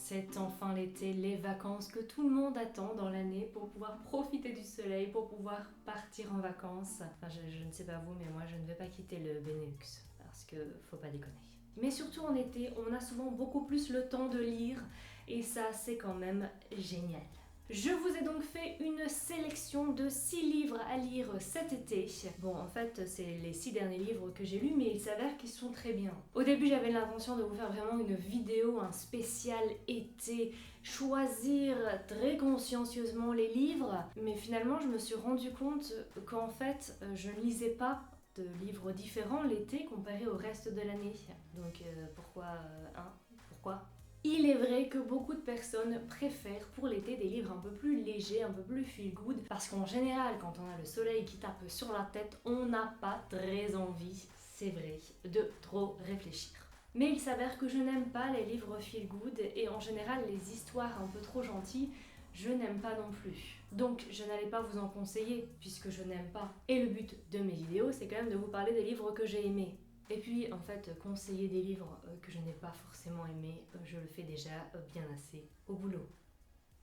C'est enfin l'été, les vacances que tout le monde attend dans l'année pour pouvoir profiter du soleil, pour pouvoir partir en vacances. Enfin, je ne sais pas vous, mais moi je ne vais pas quitter le Benelux parce que faut pas déconner. Mais surtout en été, on a souvent beaucoup plus le temps de lire et ça c'est quand même génial. Je vous ai donc fait une sélection de 6 livres à lire cet été. Bon, en fait, c'est les 6 derniers livres que j'ai lus, mais il s'avère qu'ils sont très bien. Au début, j'avais l'intention de vous faire vraiment une vidéo, un spécial été, choisir très consciencieusement les livres, mais finalement, je me suis rendu compte qu'en fait, je ne lisais pas de livres différents l'été comparé au reste de l'année. Donc, pourquoi il est vrai que beaucoup de personnes préfèrent pour l'été des livres un peu plus légers, un peu plus feel good, parce qu'en général, quand on a le soleil qui tape sur la tête, on n'a pas très envie, c'est vrai, de trop réfléchir. Mais il s'avère que je n'aime pas les livres feel good et en général les histoires un peu trop gentilles, je n'aime pas non plus. Donc je n'allais pas vous en conseiller puisque je n'aime pas. Et le but de mes vidéos, c'est quand même de vous parler des livres que j'ai aimés. Et puis en fait, conseiller des livres que je n'ai pas forcément aimés, je le fais déjà bien assez au boulot.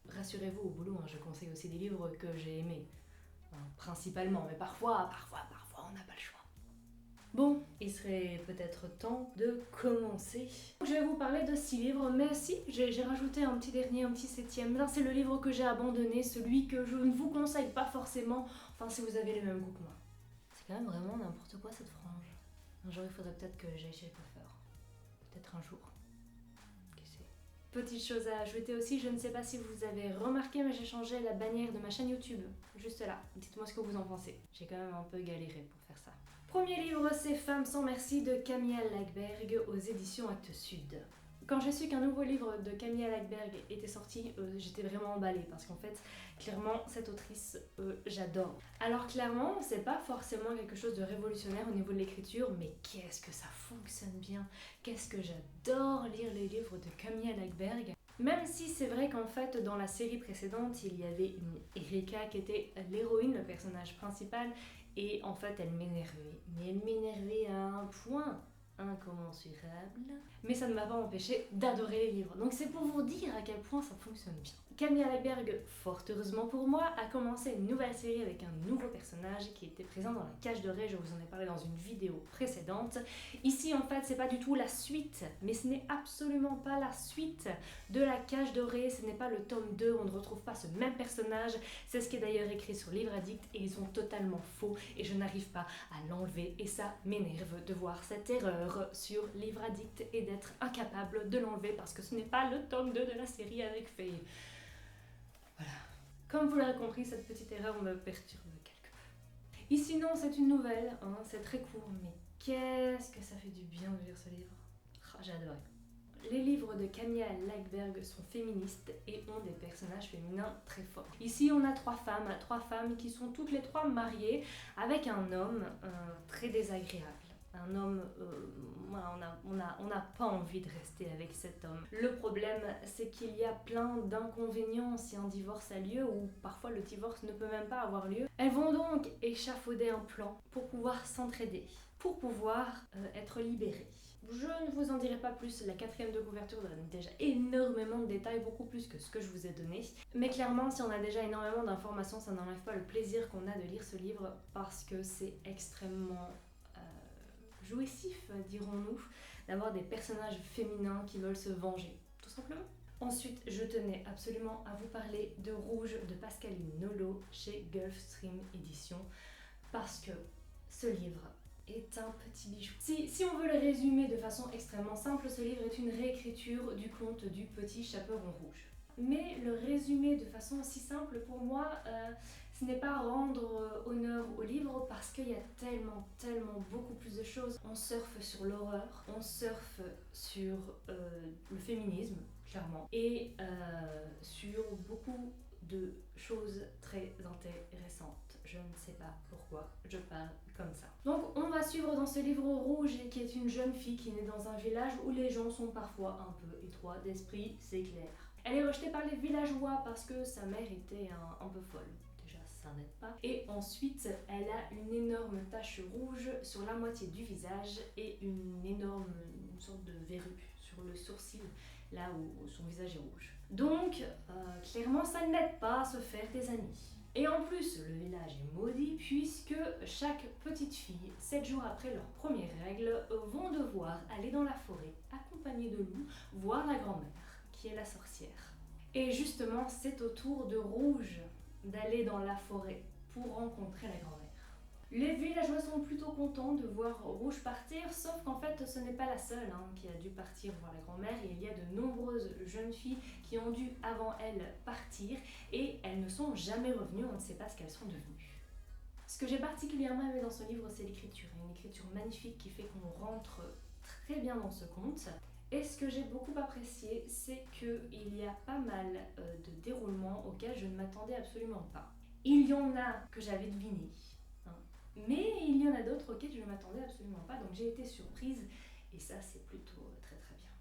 Rassurez-vous, au boulot, je conseille aussi des livres que j'ai aimés. Principalement, mais parfois, on n'a pas le choix. Bon, il serait peut-être temps de commencer. Je vais vous parler de 6 livres, mais si, j'ai rajouté un petit dernier, un petit 7e. Là, c'est le livre que j'ai abandonné, celui que je ne vous conseille pas forcément, enfin si vous avez le même goût que moi. C'est quand même vraiment n'importe quoi cette frange. Un jour, il faudrait peut-être que j'aille chez le coiffeur. Peut-être un jour. Qui sait. Petite chose à ajouter aussi, je ne sais pas si vous avez remarqué, mais j'ai changé la bannière de ma chaîne YouTube. Juste là. Dites-moi ce que vous en pensez. J'ai quand même un peu galéré pour faire ça. Premier livre, c'est Femmes sans merci de Camilla Läckberg aux éditions Actes Sud. Quand j'ai su qu'un nouveau livre de Camilla Läckberg était sorti, j'étais vraiment emballée parce qu'en fait, clairement, cette autrice, j'adore. Alors clairement, c'est pas forcément quelque chose de révolutionnaire au niveau de l'écriture, mais qu'est-ce que ça fonctionne bien. Qu'est-ce que j'adore lire les livres de Camilla Läckberg. Même si c'est vrai qu'en fait, dans la série précédente, il y avait une Erika qui était l'héroïne, le personnage principal, et en fait, elle m'énervait. Mais elle m'énervait à un point incommensurable. Mais ça ne m'a pas empêché d'adorer les livres. Donc c'est pour vous dire à quel point ça fonctionne bien. Camilla Läckberg, fort heureusement pour moi, a commencé une nouvelle série avec un nouveau personnage qui était présent dans La Cage Dorée. Je vous en ai parlé dans une vidéo précédente. Ici, en fait, c'est pas du tout la suite, mais ce n'est absolument pas la suite de La Cage Dorée. Ce n'est pas le tome 2, on ne retrouve pas ce même personnage. C'est ce qui est d'ailleurs écrit sur Livre Addict et ils sont totalement faux et je n'arrive pas à l'enlever et ça m'énerve de voir cette erreur sur Livre Addict et d'être incapable de l'enlever parce que ce n'est pas le tome 2 de la série avec Faye. Voilà. Comme vous l'aurez compris, cette petite erreur me perturbe quelque peu. Ici non, c'est une nouvelle, c'est très court, mais qu'est-ce que ça fait du bien de lire ce livre. J'ai adoré. Les livres de Camilla Läckberg sont féministes et ont des personnages féminins très forts. Ici, on a trois femmes qui sont toutes les trois mariées avec un homme très désagréable. Un homme, on n'a pas envie de rester avec cet homme. Le problème, c'est qu'il y a plein d'inconvénients si un divorce a lieu ou parfois le divorce ne peut même pas avoir lieu. Elles vont donc échafauder un plan pour pouvoir s'entraider, pour pouvoir être libérées. Je ne vous en dirai pas plus, la 4e de couverture donne déjà énormément de détails, beaucoup plus que ce que je vous ai donné. Mais clairement, si on a déjà énormément d'informations, ça n'enlève pas le plaisir qu'on a de lire ce livre parce que c'est extrêmement jouissif, dirons-nous, d'avoir des personnages féminins qui veulent se venger, tout simplement. Ensuite, je tenais absolument à vous parler de Rouge de Pascaline Nolo chez Gulfstream Éditions parce que ce livre est un petit bijou. Si on veut le résumer de façon extrêmement simple, ce livre est une réécriture du conte du Petit Chaperon Rouge. Mais le résumer de façon aussi simple, pour moi, ce n'est pas rendre honneur au livre parce qu'il y a tellement beaucoup plus de choses. On surfe sur l'horreur, on surfe sur le féminisme, clairement, et sur beaucoup de choses très intéressantes. Je ne sais pas pourquoi je parle comme ça. Donc on va suivre dans ce livre Rouge qui est une jeune fille qui naît dans un village où les gens sont parfois un peu étroits d'esprit, c'est clair. Elle est rejetée par les villageois parce que sa mère était un peu folle. Déjà, ça n'aide pas. Et ensuite, elle a une énorme tache rouge sur la moitié du visage et une sorte de verrue sur le sourcil là où son visage est rouge. Donc, clairement, ça n'aide pas à se faire des amis. Et en plus, le village est maudit puisque chaque petite fille, 7 jours après leur première règle, vont devoir aller dans la forêt, accompagnées de loups, voir la grand-mère, qui est la sorcière. Et justement, c'est au tour de Rouge d'aller dans la forêt pour rencontrer la grand-mère. Les villageois sont plutôt contents de voir Rouge partir, sauf qu'en fait ce n'est pas la seule qui a dû partir voir la grand-mère. Il y a de nombreuses jeunes filles qui ont dû avant elle partir et elles ne sont jamais revenues, on ne sait pas ce qu'elles sont devenues. Ce que j'ai particulièrement aimé dans ce livre, c'est l'écriture, une écriture magnifique qui fait qu'on rentre très bien dans ce conte. Et ce que j'ai beaucoup apprécié, c'est qu'il y a pas mal de déroulements auxquels je ne m'attendais absolument pas. Il y en a que j'avais deviné. Mais il y en a d'autres auxquels je ne m'attendais absolument pas, donc j'ai été surprise et ça c'est plutôt très très bien.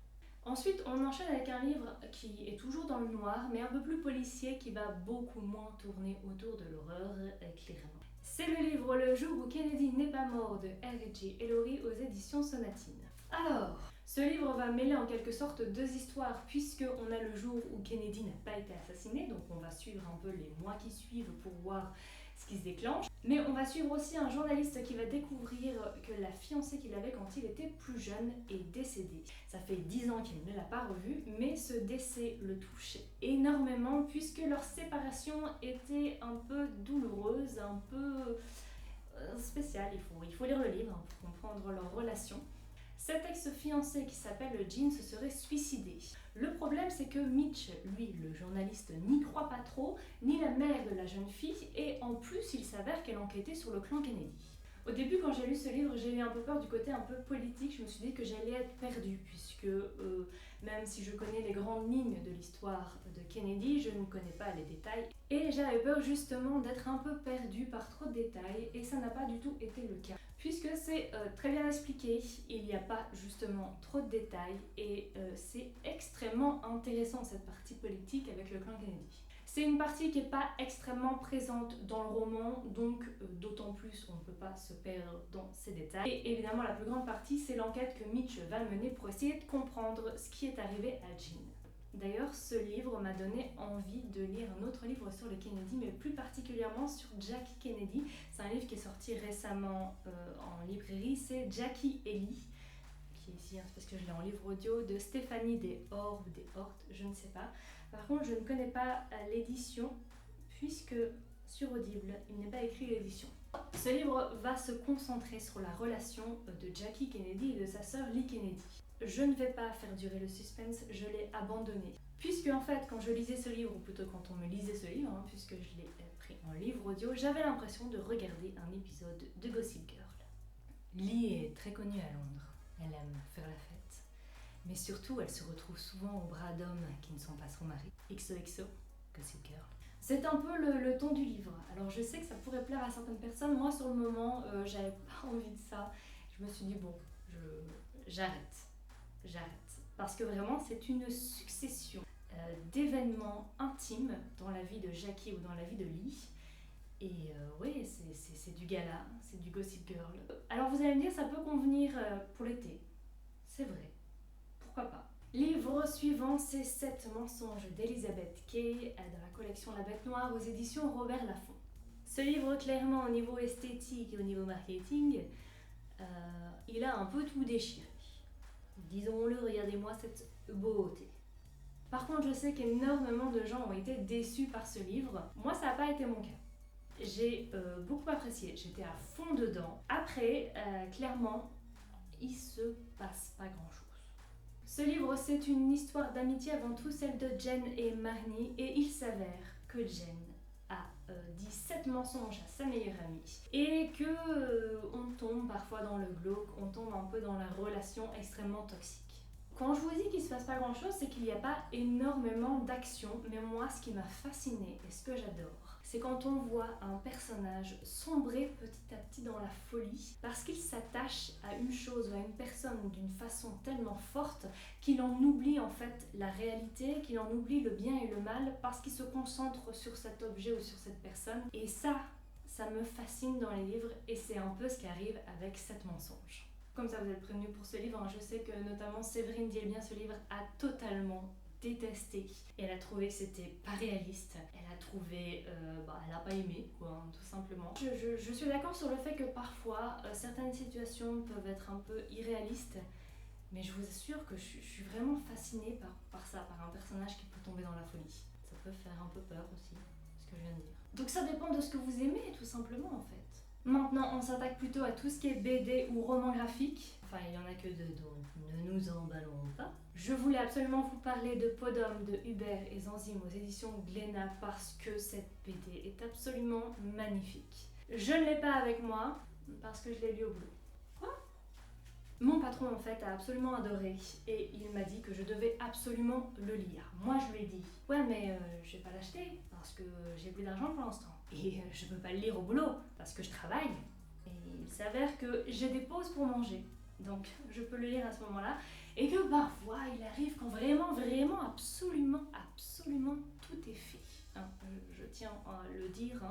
Ensuite on enchaîne avec un livre qui est toujours dans le noir mais un peu plus policier, qui va beaucoup moins tourner autour de l'horreur clairement. C'est le livre Le jour où Kennedy n'est pas mort de R.J. Ellory aux éditions Sonatine. Alors, ce livre va mêler en quelque sorte deux histoires puisqu'on a le jour où Kennedy n'a pas été assassiné, donc on va suivre un peu les mois qui suivent pour voir ce qui se déclenche. Mais on va suivre aussi un journaliste qui va découvrir que la fiancée qu'il avait quand il était plus jeune est décédée. Ça fait 10 ans qu'il ne l'a pas revue, mais ce décès le touchait énormément puisque leur séparation était un peu douloureuse, un peu spéciale. Il faut lire le livre pour comprendre leur relation. Cet ex-fiancé qui s'appelle Jean se serait suicidé. Le problème, c'est que Mitch, lui, le journaliste, n'y croit pas trop, ni la mère de la jeune fille, et en plus, il s'avère qu'elle enquêtait sur le clan Kennedy. Au début, quand j'ai lu ce livre, j'ai eu un peu peur du côté un peu politique. Je me suis dit que j'allais être perdue, puisque même si je connais les grandes lignes de l'histoire de Kennedy, je ne connais pas les détails. Et j'avais peur justement d'être un peu perdue par trop de détails, et ça n'a pas du tout été le cas. Puisque c'est très bien expliqué, il n'y a pas justement trop de détails, et c'est extrêmement intéressant cette partie politique avec le clan Kennedy. C'est une partie qui n'est pas extrêmement présente dans le roman, donc d'autant plus on ne peut pas se perdre dans ces détails. Et évidemment la plus grande partie, c'est l'enquête que Mitch va mener pour essayer de comprendre ce qui est arrivé à Jean. D'ailleurs, ce livre m'a donné envie de lire un autre livre sur les Kennedy, mais plus particulièrement sur Jackie Kennedy. C'est un livre qui est sorti récemment en librairie, c'est Jackie Ellie, qui est ici, c'est parce que je l'ai en livre audio, de Stéphanie Deshort, je ne sais pas. Par contre, je ne connais pas l'édition, puisque sur Audible, il n'est pas écrit l'édition. Ce livre va se concentrer sur la relation de Jackie Kennedy et de sa sœur Lee Kennedy. Je ne vais pas faire durer le suspense, je l'ai abandonné. Puisque en fait, quand je lisais ce livre, ou plutôt quand on me lisait ce livre, puisque je l'ai pris en livre audio, j'avais l'impression de regarder un épisode de Gossip Girl. Lee est très connue à Londres, elle aime faire la fête. Mais surtout, elle se retrouve souvent au bras d'hommes qui ne sont pas son mari. XOXO, Gossip Girl. C'est un peu le ton du livre. Alors je sais que ça pourrait plaire à certaines personnes. Moi, sur le moment, j'avais pas envie de ça. Je me suis dit, bon, j'arrête. Parce que vraiment, c'est une succession d'événements intimes dans la vie de Jackie ou dans la vie de Lee. Et oui, c'est du gala, c'est du Gossip Girl. Alors vous allez me dire, ça peut convenir pour l'été. C'est vrai. Pourquoi pas. Livre suivant, c'est 7 mensonges d'Elizabeth Kay dans la collection La Bête Noire aux éditions Robert Laffont. Ce livre, clairement, au niveau esthétique et au niveau marketing, il a un peu tout déchiré. Disons-le, regardez-moi cette beauté. Par contre, je sais qu'énormément de gens ont été déçus par ce livre. Moi, ça n'a pas été mon cas. J'ai beaucoup apprécié, j'étais à fond dedans. Après, clairement, il se passe pas grand-chose. Ce livre, c'est une histoire d'amitié avant tout, celle de Jen et Marnie, et il s'avère que Jen a dit 7 mensonges à sa meilleure amie, et que on tombe parfois dans le glauque, on tombe un peu dans la relation extrêmement toxique. Quand je vous dis qu'il ne se passe pas grand chose, c'est qu'il n'y a pas énormément d'action, mais moi ce qui m'a fascinée et ce que j'adore, c'est quand on voit un personnage sombrer petit à petit dans la folie parce qu'il s'attache à une chose ou à une personne d'une façon tellement forte qu'il en oublie en fait la réalité, qu'il en oublie le bien et le mal parce qu'il se concentre sur cet objet ou sur cette personne. Et ça me fascine dans les livres et c'est un peu ce qui arrive avec 7 mensonges. Comme ça vous êtes prévenus pour ce livre, je sais que notamment Séverine Dielbien, ce livre, a totalement détesté. Et elle a trouvé que c'était pas réaliste, elle a trouvé, elle a pas aimé quoi, tout simplement. Je suis d'accord sur le fait que parfois certaines situations peuvent être un peu irréalistes, mais je vous assure que je suis vraiment fascinée par ça, par un personnage qui peut tomber dans la folie. Ça peut faire un peu peur aussi, ce que je viens de dire. Donc ça dépend de ce que vous aimez tout simplement en fait. Maintenant, on s'attaque plutôt à tout ce qui est BD ou roman graphique. Enfin, il n'y en a que deux, donc ne nous emballons pas. Je voulais absolument vous parler de Podum de Hubert et Zanzim aux éditions Glénat parce que cette BD est absolument magnifique. Je ne l'ai pas avec moi parce que je l'ai lu au boulot. Quoi ? Mon patron en fait a absolument adoré et il m'a dit que je devais absolument le lire. Moi je lui ai dit ouais mais je vais pas l'acheter parce que j'ai plus d'argent pour l'instant et je peux pas le lire au boulot parce que je travaille et il s'avère que j'ai des pauses pour manger donc je peux le lire à ce moment-là et que parfois il arrive quand vraiment absolument tout est fait. Je tiens à le dire,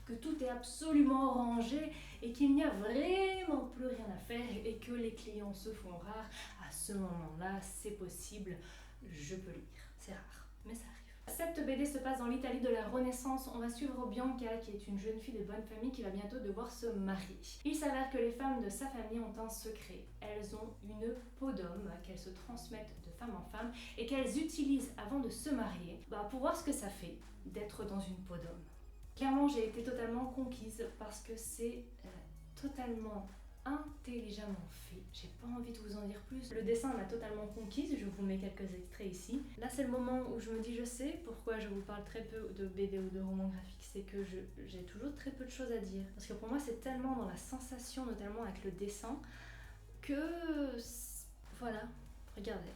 que tout est absolument rangé et qu'il n'y a vraiment plus rien à faire et que les clients se font rares. À ce moment-là, c'est possible, je peux lire. C'est rare, mais ça arrive. Cette BD se passe dans l'Italie de la Renaissance. On va suivre Bianca, qui est une jeune fille de bonne famille qui va bientôt devoir se marier. Il s'avère que les femmes de sa famille ont un secret. Elles ont une peau d'homme qu'elles se transmettent de femme en femme et qu'elles utilisent avant de se marier pour voir ce que ça fait d'être dans une peau d'homme. Clairement, j'ai été totalement conquise parce que c'est totalement intelligemment fait. J'ai pas envie de vous en dire plus. Le dessin m'a totalement conquise, je vous mets quelques extraits ici. Là, c'est le moment où je me dis, je sais pourquoi je vous parle très peu de BD ou de romans graphiques, c'est que j'ai toujours très peu de choses à dire. Parce que pour moi, c'est tellement dans la sensation, notamment avec le dessin, que voilà, regardez.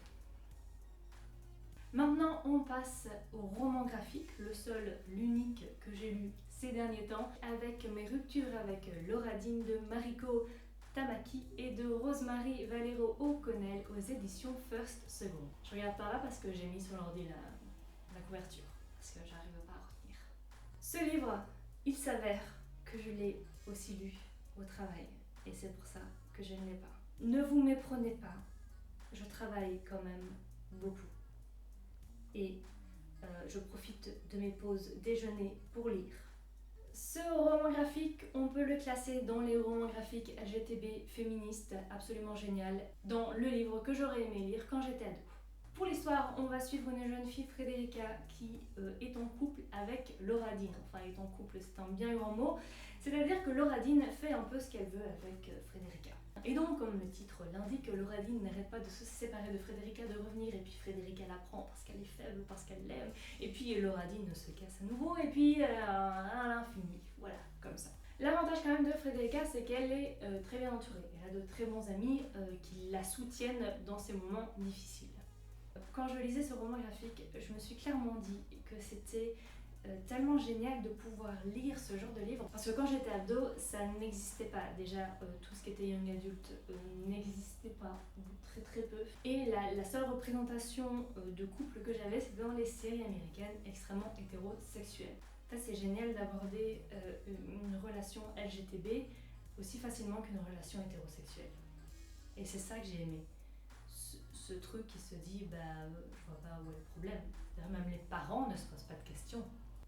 Maintenant, on passe au roman graphique, le seul, l'unique que j'ai lu ces derniers temps, avec mes ruptures avec Loradine de Mariko Tamaki et de Rosemary Valero O'Connell aux éditions First Second. Je regarde par là parce que j'ai mis sur l'ordi la couverture, parce que j'arrive pas à retenir. Ce livre, il s'avère que je l'ai aussi lu au travail, et c'est pour ça que je ne l'ai pas. Ne vous méprenez pas, je travaille quand même beaucoup. Et je profite de mes pauses déjeuner pour lire. Ce roman graphique, on peut le classer dans les romans graphiques LGTB féministes, absolument génial, dans le livre que j'aurais aimé lire quand j'étais ado. Pour l'histoire, on va suivre une jeune fille, Frederica, qui est en couple avec Loradine. Enfin, est en couple, c'est un bien grand mot. C'est-à-dire que Loradine fait un peu ce qu'elle veut avec Frederica. Et donc, comme le titre l'indique, Loradine n'arrête pas de se séparer de Frederica, de revenir, et puis Frederica l'apprend parce qu'elle est faible, parce qu'elle l'aime, et puis Loradine se casse à nouveau, et puis à l'infini. Voilà, comme ça. L'avantage quand même de Frederica, c'est qu'elle est très bien entourée. Elle a de très bons amis qui la soutiennent dans ces moments difficiles. Quand je lisais ce roman graphique, je me suis clairement dit que c'était tellement génial de pouvoir lire ce genre de livre. Parce que quand j'étais ado, ça n'existait pas. Déjà, tout ce qui était young adulte n'existait pas, très peu. Et la seule représentation de couple que j'avais, c'était dans les séries américaines extrêmement hétérosexuelles. En fait, c'est génial d'aborder une relation LGTB aussi facilement qu'une relation hétérosexuelle. Et c'est ça que j'ai aimé. Ce truc qui se dit, je vois pas où est le problème. Même les parents ne se posent pas de questions.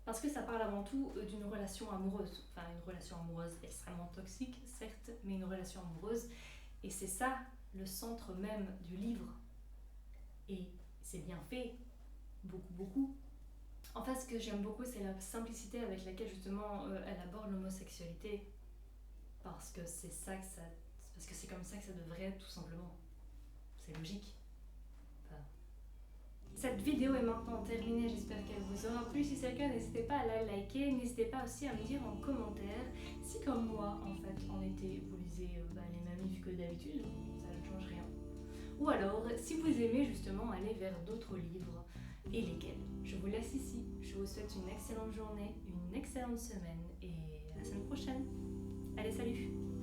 Parce que ça parle avant tout d'une relation amoureuse. Enfin, une relation amoureuse extrêmement toxique, certes, mais une relation amoureuse. Et c'est ça, le centre même du livre. Et c'est bien fait. Beaucoup. En fait, ce que j'aime beaucoup, c'est la simplicité avec laquelle, justement, elle aborde l'homosexualité. Parce que parce que c'est comme ça que ça devrait être, tout simplement. C'est logique. Cette vidéo est maintenant terminée, j'espère qu'elle vous aura plu. Si c'est le cas, n'hésitez pas à la liker, n'hésitez pas aussi à me dire en commentaire si comme moi, en fait, en été, vous lisez les mêmes livres que d'habitude, ça ne change rien. Ou alors, si vous aimez justement aller vers d'autres livres, et lesquels. Je vous laisse ici, je vous souhaite une excellente journée, une excellente semaine, et à la semaine prochaine. Allez, salut!